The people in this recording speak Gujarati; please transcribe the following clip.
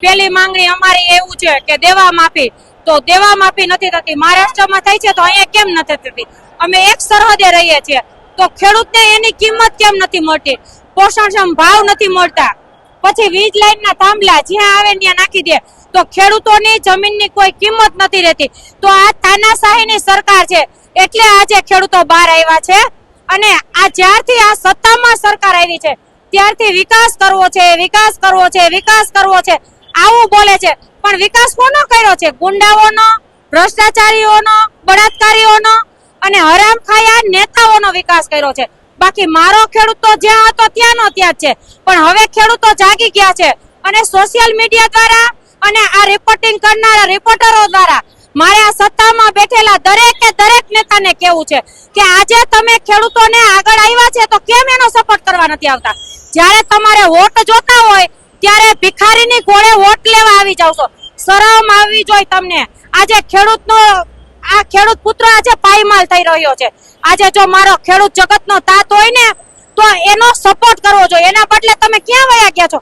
પેલી માંગણી અમારી એવું છે કે દેવા માફી, તો દેવા માફી નથી થતી. મહારાષ્ટ્રમાં થાય છે તો અહીંયા કેમ નથી થતી? અમે એક સરહદે રહીએ છીએ તો ખેડૂતને એની કિંમત કેમ નથી મળતી? પોષણક્ષમ ભાવ નથી મળતા. પછી વીજ લાઈનના થાંભલા જ્યાં આવે ત્યાં નાખી દે તો ખેડૂતોની જમીનની કોઈ કિંમત નથી રહેતી. તો આ તાનાશાહીની સરકાર છે એટલે આજે ખેડૂતો બહાર આવ્યા છે. અને આ જ્યારથી આ સત્તામાં સરકાર આવી છે ત્યારથી વિકાસ કરવો છે, વિકાસ કરવો છે, વિકાસ કરવો છે આવું બોલે છે. પણ વિકાસ કોનો કર્યો છે? ગુંડાઓનો, ભ્રષ્ટાચારીઓનો, બળાત્કારીઓનો અને હરામખાયા નેતાઓનો વિકાસ કર્યો છે. બાકી મારો ખેડૂત તો જ્યાં હતો ત્યાંનો ત્યાં જ છે. પણ હવે ખેડૂતો જાગી ગયા છે અને સોશિયલ મીડિયા દ્વારા અને આ રિપોર્ટિંગ કરનારા રિપોર્ટરો દ્વારા મારે આ સત્તામાં બેઠેલા દરેકે દરેક નેતાને કહેવું છે કે આજે તમે ખેડૂતોને આગળ આવ્યા છે તો કેમ એનો સપોર્ટ કરવા નથી આવતા? જ્યારે તમારે વોટ જોતા હોય ત્યારે ભિખારીની ઘોડે વોટ લેવા આવી જાવ છો. શરમ આવવી જોઈએ તમને. આજે ખેડૂત પુત્ર આજે પાયમાલ થઈ રહ્યો છે. આજે જો મારો ખેડૂત જગતનો તાત હોય ને તો એનો સપોર્ટ કરવો જોઈએ. એના બદલે તમે ક્યાં વયા ગયા છો?